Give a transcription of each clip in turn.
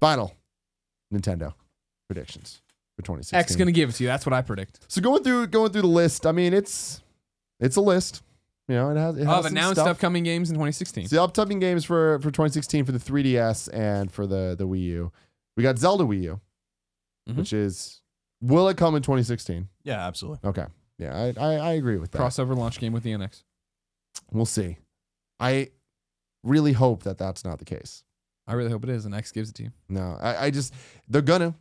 Final Nintendo predictions for 2016. X gonna give it to you. That's what I predict. So going through the list. I mean, it's a list. You know, it has Of some announced stuff. upcoming games in 2016. So the upcoming games for 2016 for the 3DS and for the Wii U. We got Zelda Wii U, which is, will it come in 2016? Yeah, absolutely. Okay. Yeah, I agree with that. Crossover launch game with the NX. We'll see. I really hope that that's not the case. I really hope it is, and X gives it to you. No, I just, they're gonna.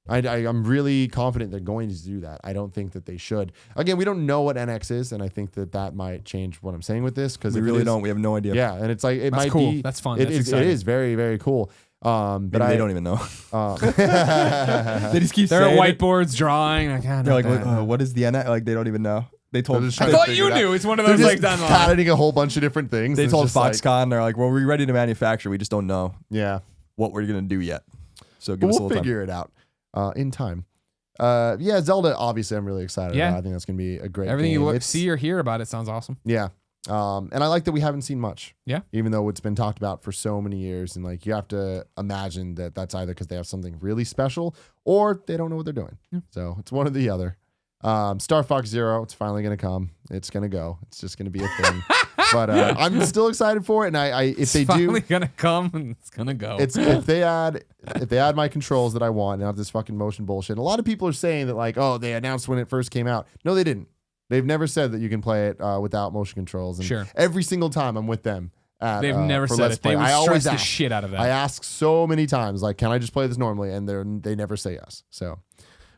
I'm really confident they're going to do that. I don't think that they should. Again, we don't know what NX is, and I think that might change what I'm saying with this because we really don't. We have no idea. Yeah, and it's like That's might cool. be. That's fun. It That's is. exciting. It is very, very cool. But Maybe they don't even know. They just keep There saying are it. whiteboards drawing. Like, They're like, what is the NX? Like they don't even know. They told. just I trying to thought figure you it out. knew. It's one of They're those just like done patenting a whole bunch of different things. They It's told just like, Foxconn. They're like, well, we're ready to manufacture. We just don't know yeah, what we're gonna do yet. So but give us a we'll little time. figure it out in time. Yeah, Zelda. Obviously, I'm really excited. Yeah. about. I think that's gonna be a great. Everything game. you It's- see or hear about it sounds awesome. Yeah. And I like that we haven't seen much. Yeah. Even though it's been talked about for so many years. And like, you have to imagine that that's either because they have something really special or they don't know what they're doing. Yeah. So it's one or the other. Star Fox Zero, it's finally going to come. It's going to go. It's just going to be a thing. But I'm still excited for it. And if they It's finally do, gonna come and it's gonna go. it's if they add my controls that I want and not this fucking motion bullshit. A lot of people are saying that like, oh, they announced when it first came out. No, they didn't. They've never said that you can play it without motion controls. And Sure. every single time I'm with them. They've never for said Let's it. They Play, would I stress always the ask. shit out of that. I ask so many times, like, can I just play this normally? And they never say yes. So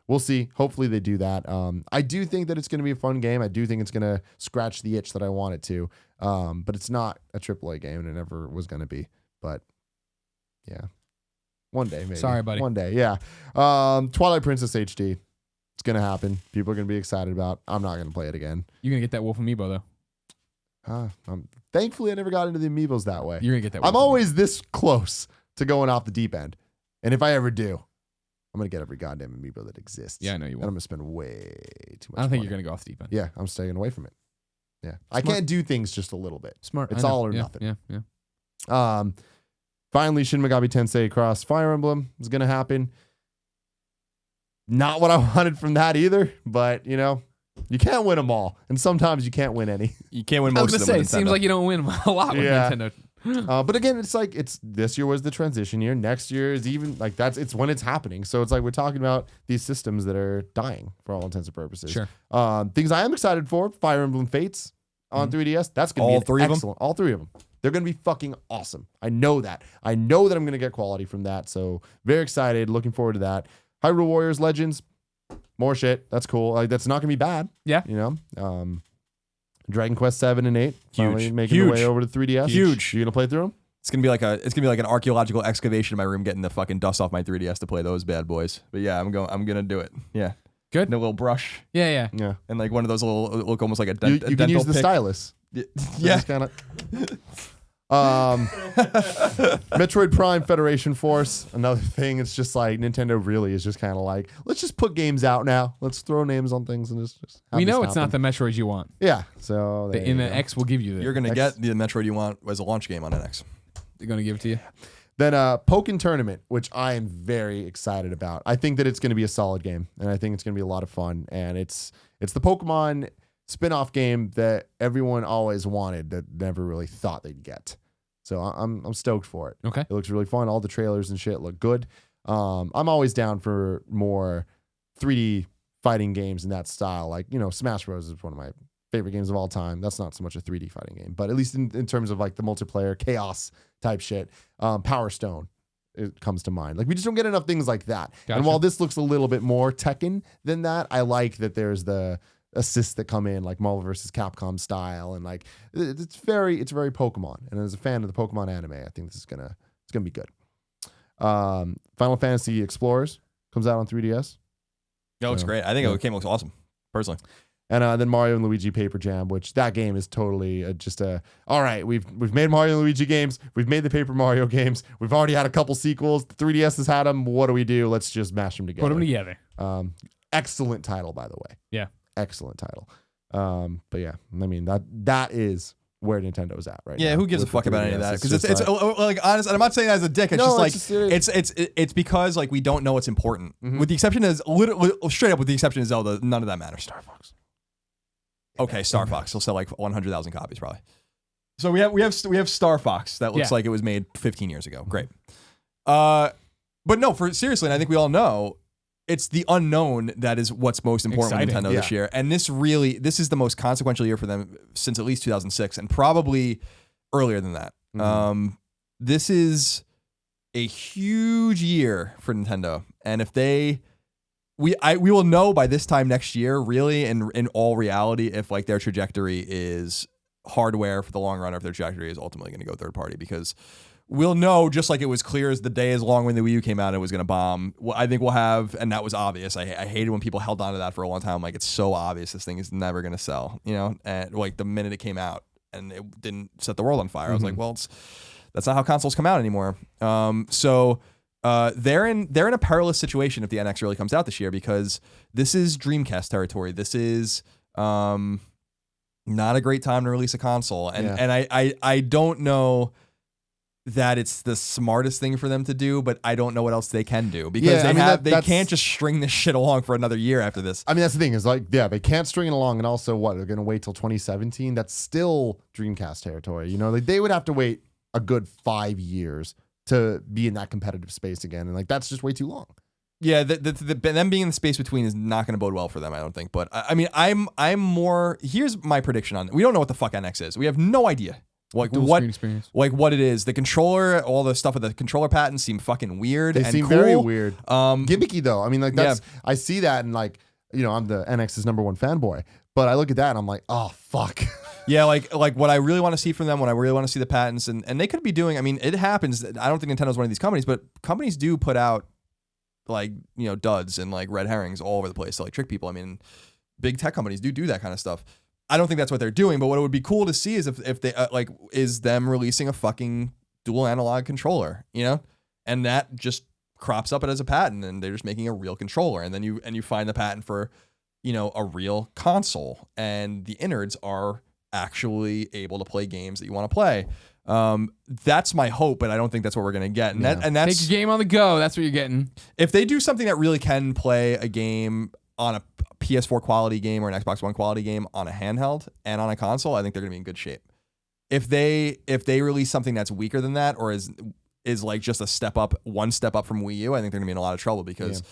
we'll see. Hopefully they do that. I do think that it's going to be a fun game. I do think it's going to scratch the itch that I want it to. But it's not a AAA game, and it never was going to be. But yeah, one day maybe. Sorry, buddy. One day, yeah. Twilight Princess HD. It's going to happen. People are going to be excited about. I'm not going to play it again. You're gonna get that Wolf Amiibo though. Thankfully, I never got into the amiibos that way. You're gonna get that. I'm Wolf always this close to going off the deep end. And if I ever do, I'm going to get every goddamn amiibo that exists. Yeah, I know you And will. I'm going to spend way too much I don't think money. you're gonna go off the deep end. Yeah, I'm staying away from it. Yeah. I Smart. can't do things just a little bit. Smart. It's I know. all or Yeah, nothing. Yeah. Finally, Shin Megami Tensei Cross Fire Emblem is going to happen. Not what I wanted from that either, but, you know, you can't win them all. And sometimes you can't win any. You can't win I was most gonna of say, them. it seems like you don't win a lot with Yeah. Nintendo. But again, it's like this year was the transition year. Next year is even like it's when it's happening. So it's like we're talking about these systems that are dying for all intents and purposes. Sure. Things I am excited for: Fire Emblem Fates on 3DS. That's gonna All be three of them? excellent. All three of them. They're gonna be fucking awesome. I know that. I know that I'm gonna get quality from that. So very excited. Looking forward to that. Hyrule Warriors Legends. More shit. That's cool. Like that's not gonna be bad. Yeah. You know. Dragon Quest 7 and 8. Finally Huge. making Huge. the way over to 3DS. Huge. You gonna play through them? It's gonna be like an archaeological excavation in my room, getting the fucking dust off my 3DS to play those bad boys. But yeah, I'm gonna do it. Yeah, Good. And a little bruch Yeah, yeah. Yeah. and like one of those little look almost like a, You a can dental use the pick. stylus. Yeah, Just kinda, Metroid Prime Federation Force. Another thing. It's just like Nintendo really is just kind of like, let's just put games out now. Let's throw names on things and just have We this know it's not happen. the Metroid you want. Yeah. So The there you go. X will give you you're the. gonna X. get the Metroid you want as a launch game on NX. They're gonna give it to you. Then Pokken Tournament, which I am very excited about. I think that it's going to be a solid game, and I think it's going to be a lot of fun. And it's the Pokemon spin-off game that everyone always wanted that never really thought they'd get. So I'm stoked for it. Okay. It looks really fun. All the trailers and shit look good. I'm always down for more 3D fighting games in that style. Like, you know, Smash Bros. Is one of my favorite games of all time. That's not so much a 3D fighting game, but at least in terms of like the multiplayer chaos type shit, Power Stone, it comes to mind. Like we just don't get enough things like that. Gotcha. And while this looks a little bit more Tekken than that, I like that there's the assists that come in like Marvel vs. Capcom style, and like it's very Pokemon. And as a fan of the Pokemon anime, I think this is gonna be good. Final Fantasy Explorers comes out on 3DS. It looks So, great. I think yeah. the game looks awesome, personally. And then Mario and Luigi Paper Jam, which that game is totally just all right. We've made Mario and Luigi games. We've made the Paper Mario games. We've already had a couple sequels. The 3DS has had them. What do? Let's just mash them together. Put them together. Excellent title, by the way. Yeah. Excellent title. But yeah, I mean that is where Nintendo's at right now. Yeah, who gives a with the fuck about any of 3DS. that? Because just it's like honest, and I'm not saying that as a dick. It's No, just like it's because like we don't know what's important. Mhm. With the exception is straight up with the exception of Zelda, none of that matters. Star Fox. Okay, Star Fox will sell like 100,000 copies probably. So we have Star Fox that looks Yeah. like it was made 15 years ago. Great. But no, for seriously, and I think we all know it's the unknown that is what's most important with Exciting. Nintendo this year. And this is the most consequential year for them since at least 2006 and probably earlier than that. Mhm. This is a huge year for Nintendo. And if we will know by this time next year, really, in all reality, if like their trajectory is hardware for the long run, or if their trajectory is ultimately going to go third party, because we'll know, just like it was clear as the day is long when the Wii U came out and it was going to bomb. Well, I think we'll have, and that was obvious. I hated when people held on to that for a long time. Like, it's so obvious this thing is never going to sell, and like the minute it came out and it didn't set the world on fire, I was like, well, that's not how consoles come out anymore. So they're in a perilous situation if the NX really comes out this year, because this is Dreamcast territory. This is not a great time to release a console, and I don't know that it's the smartest thing for them to do, but I don't know what else they can do, because they can't just string this shit along for another year after this. I mean, that's the thing is like, yeah, they can't string it along, and also what, they're going to wait till 2017. That's still Dreamcast territory. Like they would have to wait a good 5 years to be in that competitive space again, and like that's just way too long. Yeah, them being in the space between is not going to bode well for them, I don't think. But I mean, I'm more. Here's my prediction on it. We don't know what the fuck NX is. We have no idea. Like Dual what screen experience. Like what it is. The controller, all the stuff with the controller patents seem fucking weird. They and seem cool. very weird. Gimmicky though. I mean, like that's I see that, and like I'm the NX's #1 fanboy, but I look at that and I'm like, oh fuck. Yeah, like what I really want to see from them, when I really want to see the patents, and they could be doing. I mean, it happens. I don't think Nintendo's one of these companies, but companies do put out like duds and like red herrings all over the place to like trick people. I mean, big tech companies do that kind of stuff. I don't think that's what they're doing, but what it would be cool to see is if they is them releasing a fucking dual analog controller, and that just crops up it as a patent, and they're just making a real controller, and then you find the patent for a real console, and the innards are actually able to play games that you want to play. That's my hope, but I don't think that's what we're gonna get. And that's take a game on the go. That's what you're getting. If they do something that really can play a game on a PS4 quality game or an Xbox One quality game on a handheld and on a console, I think they're gonna be in good shape. If they release something that's weaker than that, or is like just one step up from Wii U, I think they're gonna be in a lot of trouble, because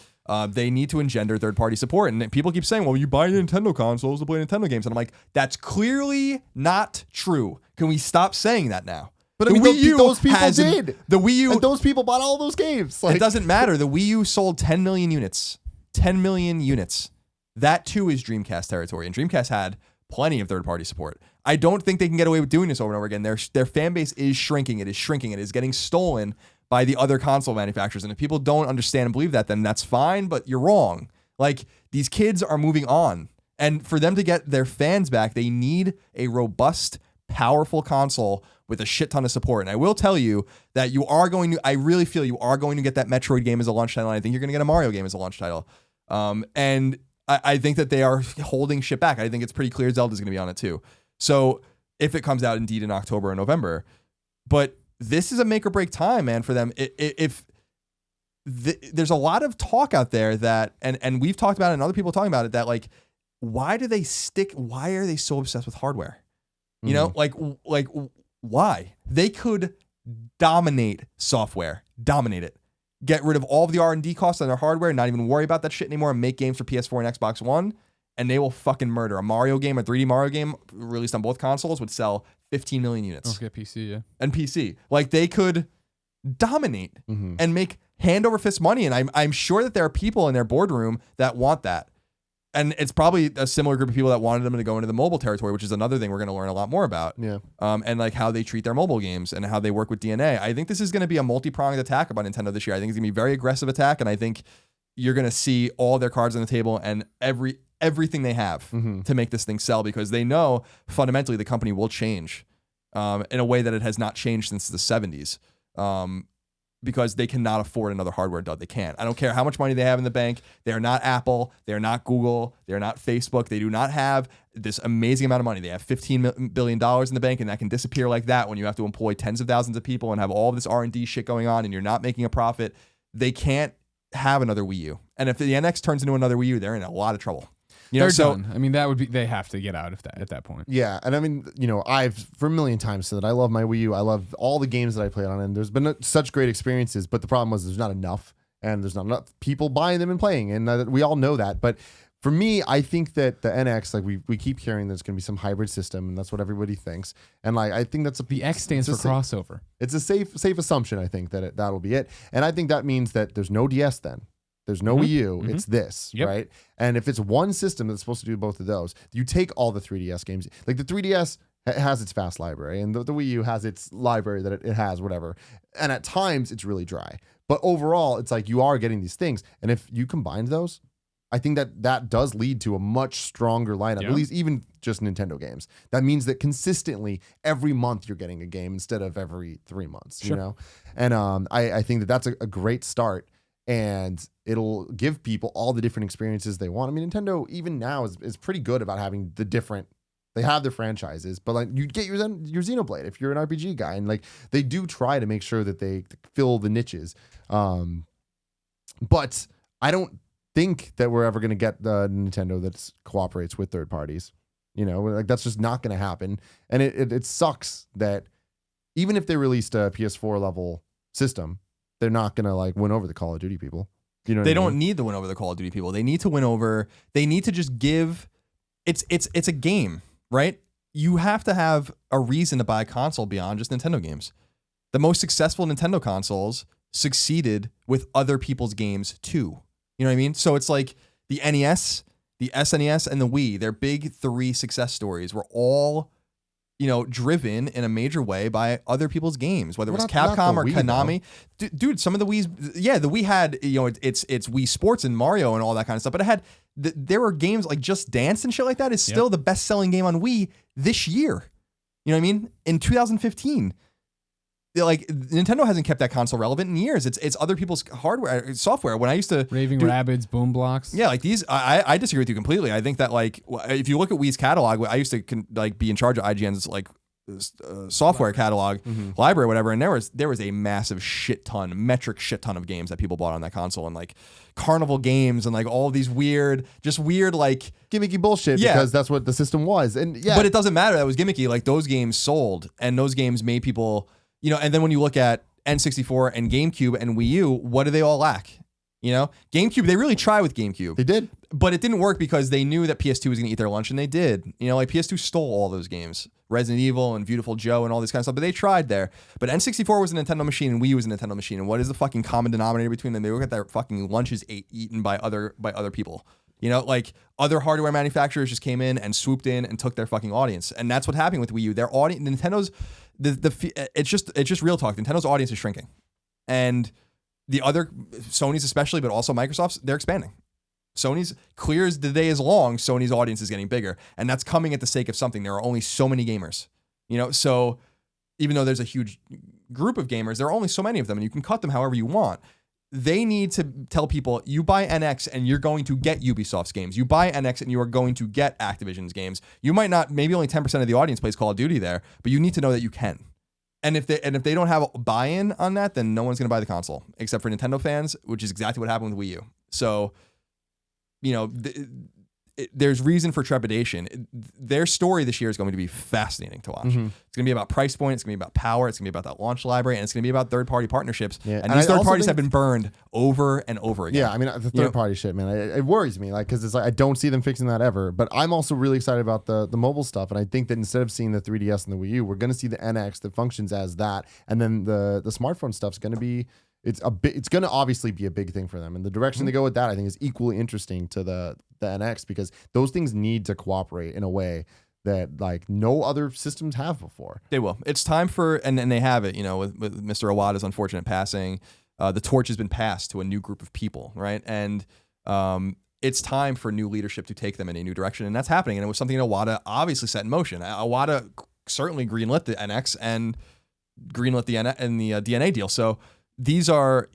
they need to engender third-party support. And people keep saying, well, you buy Nintendo consoles to play Nintendo games. And I'm like, that's clearly not true. Can we stop saying that now? But I mean, those people did. The Wii U, and those people bought all those games. It doesn't matter. The Wii U sold 10 million units. 10 million units. That too is Dreamcast territory. And Dreamcast had plenty of third-party support. I don't think they can get away with doing this over and over again. Their fan base is shrinking. It is shrinking. It is getting stolen by the other console manufacturers. And if people don't understand and believe that, then that's fine, but you're wrong. Like, these kids are moving on. And for them to get their fans back, they need a robust, powerful console with a shit ton of support. And I will tell you that I really feel you are going to get that Metroid game as a launch title. And I think you're going to get a Mario game as a launch title. And I think that they are holding shit back. I think it's pretty clear Zelda's going to be on it too. So if it comes out indeed in October or November, but this is a make or break time, man, for them. There's a lot of talk out there that, and we've talked about it, and other people talking about it, that like, why are they so obsessed with hardware? Like why? They could dominate software, dominate it, get rid of all of the R&D costs on their hardware, not even worry about that shit anymore, and make games for PS4 and Xbox One, and they will fucking murder. A Mario game, a 3D Mario game released on both consoles would sell 15 million units. Okay, PC, yeah. And PC. Like, they could dominate and make hand over fist money, and I'm sure that there are people in their boardroom that want that. And it's probably a similar group of people that wanted them to go into the mobile territory, which is another thing we're going to learn a lot more about. Yeah. And like how they treat their mobile games and how they work with DNA. I think this is going to be a multi-pronged attack about Nintendo this year. I think it's going to be a very aggressive attack, and I think you're going to see all their cards on the table and everything they have to make this thing sell, because they know fundamentally the company will change in a way that it has not changed since the 70s. because they cannot afford another hardware dud. They can't. I don't care how much money they have in the bank. They're not Apple. They're not Google. They're not Facebook. They do not have this amazing amount of money. They have $15 billion in the bank, and that can disappear like that when you have to employ tens of thousands of people and have all of this R&D shit going on and you're not making a profit. They can't have another Wii U. And if the NX turns into another Wii U, they're in a lot of trouble. They're done. I mean, they have to get out of that at that point. Yeah, and I mean, I've for a million times said that I love my Wii U. I love all the games that I played on it, and there's been such great experiences, but the problem was there's not enough, and there's not enough people buying them and playing, and we all know that. But for me, I think that the NX, like we keep hearing there's going to be some hybrid system, and that's what everybody thinks. And like I think the X stands for crossover. It's a safe assumption, I think, that that'll be it. And I think that means that there's no DS then. There's no Wii U. It's this, right? And if it's one system that's supposed to do both of those, you take all the 3DS games. Like the 3DS has its fast library, and the Wii U has its library that it has, whatever. And at times, it's really dry. But overall, it's like you are getting these things. And if you combine those, I think that does lead to a much stronger lineup, at least even just Nintendo games. That means that consistently, every month, you're getting a game instead of every 3 months, you know? And I think that that's a great start. And it'll give people all the different experiences they want. I mean, Nintendo even now is pretty good about having the different. They have their franchises, but like you get your Xenoblade if you're an RPG guy, and like they do try to make sure that they fill the niches. But I don't think that we're ever going to get the Nintendo that cooperates with third parties. Like that's just not going to happen, and it sucks that even if they released a PS4 level system, they're not going to like win over the Call of Duty people. They don't need to win over the Call of Duty people. They need to win over. They need to just give. It's a game, right? You have to have a reason to buy a console beyond just Nintendo games. The most successful Nintendo consoles succeeded with other people's games too. You know what I mean? So it's like the NES, the SNES, and the Wii. Their big 3 success stories were all, driven in a major way by other people's games, whether it was Capcom or Konami. Dude, some of the Wii's, the Wii had, it's Wii Sports and Mario and all that kind of stuff, but it had, there were games like Just Dance and shit like that is still the best-selling game on Wii this year. You know what I mean? In 2015. Like Nintendo hasn't kept that console relevant in years. It's other people's hardware, software. When I used to Raving Rabbids, Boom Blocks. Yeah, like these, I disagree with you completely. I think that like if you look at Wii's catalog, I used to be in charge of IGN's like software catalog library, whatever, and there was a massive metric shit ton of games that people bought on that console, and like carnival games and like all these weird like gimmicky bullshit because that's what the system was. And but it doesn't matter that was gimmicky. Like those games sold, and those games made people. And then when you look at N64 and GameCube and Wii U, what do they all lack? GameCube, they really tried with GameCube. They did. But it didn't work because they knew that PS2 was going to eat their lunch, and they did. Like PS2 stole all those games. Resident Evil and Beautiful Joe and all this kind of stuff, but they tried there. But N64 was a Nintendo machine and Wii U was a Nintendo machine. And what is the fucking common denominator between them? They look at their fucking lunches eaten by other people. Like other hardware manufacturers just came in and swooped in and took their fucking audience. And that's what's happening with Wii U. Their audience, Nintendo's, it's just real talk. Nintendo's audience is shrinking. And the other, Sony's especially, but also Microsoft's, they're expanding. Sony's, clear as the day is long, Sony's audience is getting bigger. And that's coming at the sake of something. There are only so many gamers. So even though there's a huge group of gamers, there are only so many of them, and you can cut them however you want. They need to tell people, you buy NX and you're going to get Ubisoft's games. You buy NX and you are going to get Activision's games. You might not, maybe only 10% of the audience plays Call of Duty there, but you need to know that you can. And if they don't have a buy-in on that, then no one's going to buy the console, except for Nintendo fans, which is exactly what happened with Wii U. So, there's reason for trepidation. Their story this year is going to be fascinating to watch. It's going to be about price point. It's going to be about power. It's going to be about that launch library, and it's going to be about third-party partnerships. Yeah. And these third parties have been burned over and over again. Yeah, I mean, the third-party shit, man, it worries me, like, because it's like I don't see them fixing that ever. But I'm also really excited about the mobile stuff, and I think that instead of seeing the 3DS and the Wii U, we're going to see the NX that functions as that, and then the smartphone stuff's going to be. It's going to obviously be a big thing for them, and the direction they go with that, I think, is equally interesting to the NX, because those things need to cooperate in a way that like no other systems have before. They will. It's time for, and they have it. With Mr. Iwata's unfortunate passing, the torch has been passed to a new group of people, right? And it's time for new leadership to take them in a new direction, and that's happening. And it was something Iwata obviously set in motion. Iwata certainly greenlit the NX and greenlit the DNA deal. So these are,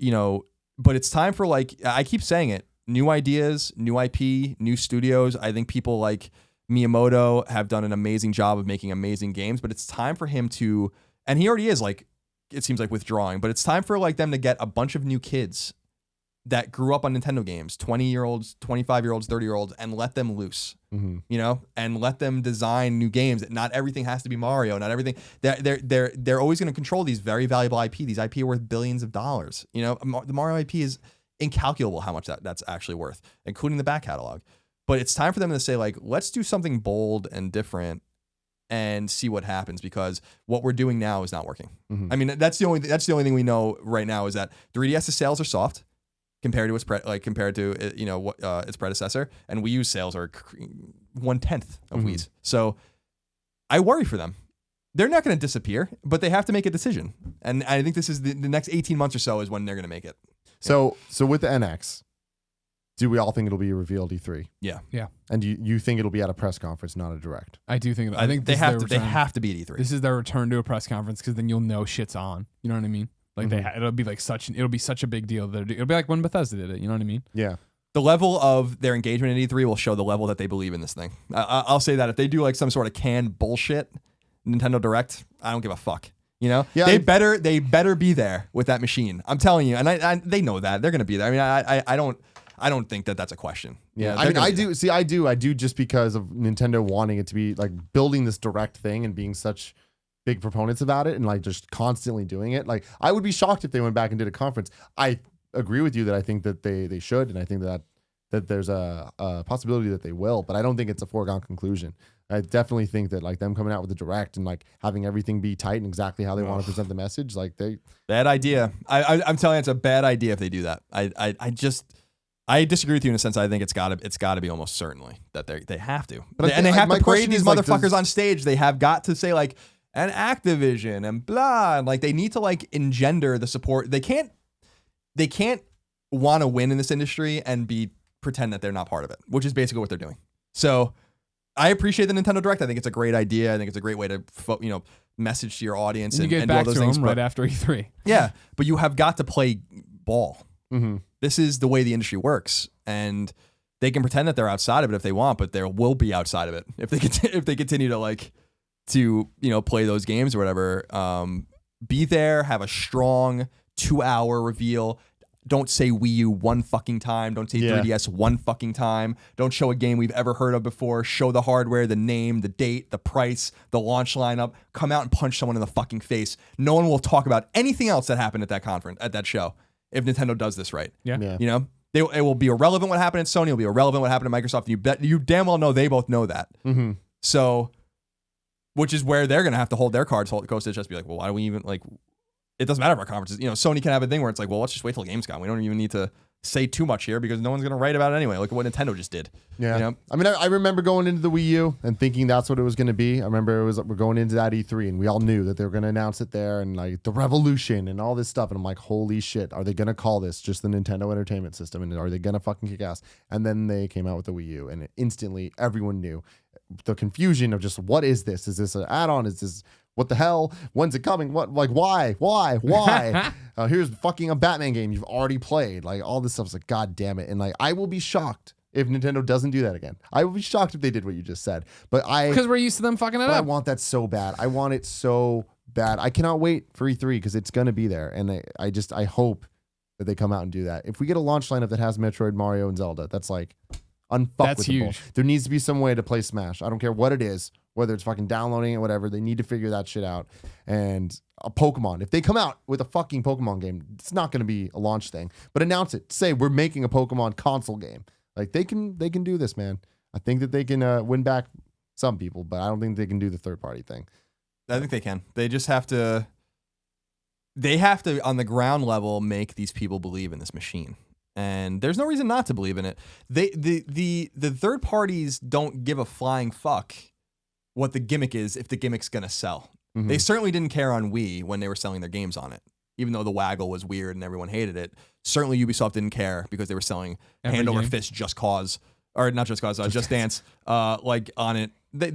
but it's time for, like, I keep saying it, new ideas, new IP, new studios. I think people like Miyamoto have done an amazing job of making amazing games, but it's time for him to, and he already is, like, it seems like, withdrawing, but it's time for, like, them to get a bunch of new kids that grew up on Nintendo games, 20-year-olds, 25-year-olds, 30-year-olds, and let them loose, and let them design new games. Not everything has to be Mario. Not everything. They're always going to control these very valuable IP. These IP are worth billions of dollars. The Mario IP is incalculable how much that's actually worth, including the back catalog. But it's time for them to say, like, let's do something bold and different and see what happens, because what we're doing now is not working. I mean, that's the only thing we know right now is that 3DS's sales are soft compared to its its predecessor, and Wii U sales are 1/10 of Wii's. So I worry for them. They're not going to disappear, but they have to make a decision, and I think this is the next 18 months or so is when they're going to make it. So with the NX, do we all think it'll be revealed E3? Yeah. And you think it'll be at a press conference, not a direct? I do think. I think they have to be at E3. This is their return to a press conference, because then you'll know shit's on. You know what I mean? Like it'll be like it'll be such a big deal that it'll be like when Bethesda did it. You know what I mean? Yeah. The level of their engagement at E3 will show the level that they believe in this thing. I'll say that if they do like some sort of canned bullshit Nintendo Direct, I don't give a fuck. Yeah, they better be there with that machine. I'm telling you, and they know that they're gonna be there. I mean, I don't think that that's a question. Yeah, I mean, I do. See, I do just because of Nintendo wanting it to be like building this direct thing and being such big proponents about it and like just constantly doing it. Like, I would be shocked if they went back and did a conference. I agree with you that I think that they should, and I think that there's a possibility that they will, but I don't think it's a foregone conclusion. I definitely think that like them coming out with a direct and like having everything be tight and exactly how they want to present the message, like bad idea. I'm telling you, it's a bad idea if they do that. I disagree with you in a sense. I think it's got to be almost certainly that they have to, and they have to parade these motherfuckers on stage. They have got to say like an Activision and blah, and like they need to like engender the support. They can't want to win in this industry and pretend that they're not part of it, which is basically what they're doing. So I appreciate the Nintendo Direct. I think it's a great idea. I think it's a great way to message to your audience and you get back do all those to things them right after E3. Yeah, but you have got to play ball. Mm-hmm. This is the way the industry works, and they can pretend that they're outside of it if they want, but they will be outside of it if they continue to play those games or whatever. Be there, have a strong 2-hour reveal. Don't say Wii U one fucking time. Don't say 3DS one fucking time. Don't show a game we've ever heard of before. Show the hardware, the name, the date, the price, the launch lineup. Come out and punch someone in the fucking face. No one will talk about anything else that happened at that conference, at that show, if Nintendo does this right. Yeah. It will be irrelevant what happened at Sony. It'll be irrelevant what happened at Microsoft. You damn well know they both know that. Mm-hmm. So, which is where they're going to have to hold their cards close to the chest. Be like, well, why do we even like? It doesn't matter about conferences. Sony can have a thing where it's like, well, let's just wait till Gamescom. We don't even need to say too much here because no one's going to write about it anyway. Look at what Nintendo just did. Yeah. I mean, I remember going into the Wii U and thinking that's what it was going to be. I remember we're going into that E3 and we all knew that they were going to announce it there and like the revolution and all this stuff. And I'm like, holy shit, are they going to call this just the Nintendo Entertainment System? And are they going to fucking kick ass? And then they came out with the Wii U and instantly everyone knew the confusion of just, what is this? Is this an add-on? Is this... what the hell? When's it coming? What? Like, why? Here's fucking a Batman game you've already played. Like, all this stuff's like, God damn it. And like, I will be shocked if Nintendo doesn't do that again. I will be shocked if they did what you just said. Because we're used to them fucking it up. I want that so bad. I want it so bad. I cannot wait for E3 because it's going to be there. And I hope that they come out and do that. If we get a launch lineup that has Metroid, Mario, and Zelda, that's like that's huge. There needs to be some way to play Smash. I don't care what it is. Whether it's fucking downloading it, whatever, they need to figure that shit out. And a Pokemon, if they come out with a fucking Pokemon game, it's not going to be a launch thing, but announce it. Say we're making a Pokemon console game. Like they can do this, man. I think that they can win back some people, but I don't think they can do the third party thing. I think they can. They just have to. They have to, on the ground level, make these people believe in this machine. And there's no reason not to believe in it. The third parties don't give a flying fuck what the gimmick is if the gimmick's going to sell. Mm-hmm. They certainly didn't care on Wii when they were selling their games on it, even though the waggle was weird and everyone hated it. Certainly Ubisoft didn't care because they were selling hand over fist Just Cause, or not Just Cause, Just Dance, like on it.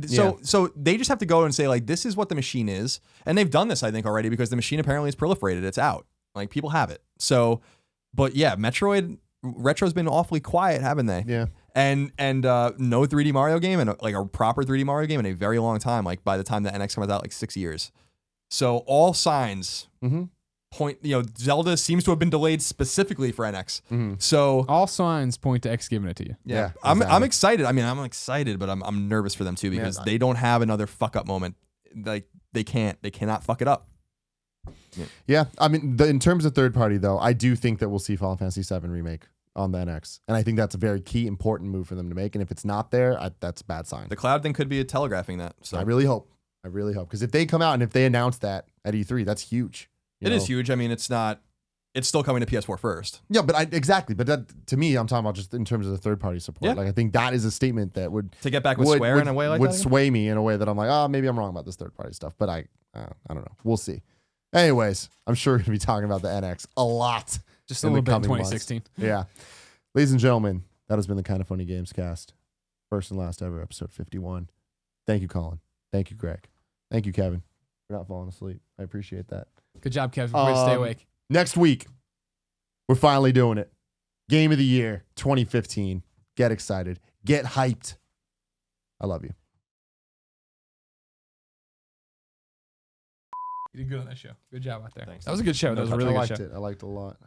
So they just have to go and say like, this is what the machine is. And they've done this, I think, already because the machine apparently has proliferated. It's out. Like people have it. So, but yeah, Metroid Retro's been awfully quiet, haven't they? Yeah. And no 3D Mario game and like a proper 3D Mario game in a very long time. Like by the time the NX comes out, like 6 years. So all signs point. Zelda seems to have been delayed specifically for NX. So All signs point to X giving it to you. yeah, exactly. I'm excited. I mean, I'm excited, but I'm nervous for them too because they don't have another fuck up moment. Like they cannot fuck it up. Yeah, I mean, in terms of third party though, I do think that we'll see Final Fantasy VII remake on the NX, and I think that's a very key, important move for them to make. And if it's not there, that's a bad sign. The cloud thing could be telegraphing that. So I really hope, because if they come out and if they announce that at E3, that's huge. It is huge. I mean, it's still coming to PS4 first. Yeah, but exactly. But that, to me, I'm talking about just in terms of the third party support. Yeah. Like, I think that is a statement that would To get back with Square in a way like would that. sway me in a way that I'm like, oh, maybe I'm wrong about this third party stuff. But I don't know. We'll see. Anyways, I'm sure we're gonna be talking about the NX a lot. Just a in the little bit in coming months. 2016. Yeah. Ladies and gentlemen, that has been the Kind of Funny Gamescast. First and last ever, episode 51. Thank you, Colin. Thank you, Greg. Thank you, Kevin, for not falling asleep. I appreciate that. Good job, Kevin. Way to stay awake. Next week, we're finally doing it. Game of the Year 2015. Get excited. Get hyped. I love you. You did good on that show. Good job out there. Thanks. That was a good show. That was a really I good liked show. it. I liked it a lot.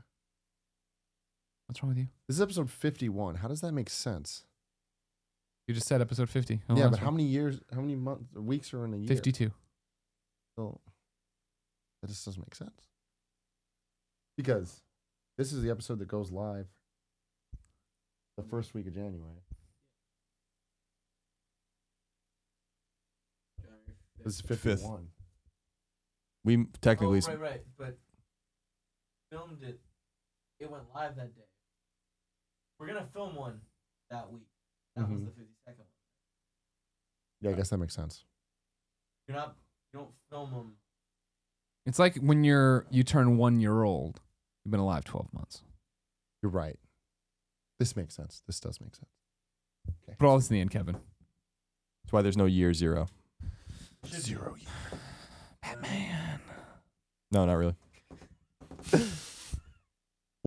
What's wrong with you? This is episode 51. How does that make sense? You just said episode 50. Yeah, but how many years, how many months, weeks are in a year? 52. So that just doesn't make sense. Because this is the episode that goes live the first week of January. This is 51. We technically. Right. But filmed it. It went live that day. We're gonna film one that week. That was the 52nd one. Yeah, I guess that makes sense. You don't film them. It's like when you turn 1 year old. You've been alive 12 months. You're right. This makes sense. This does make sense. Okay. Put all this in the end, Kevin. That's why there's no year zero. 0 year. Batman. No, not really.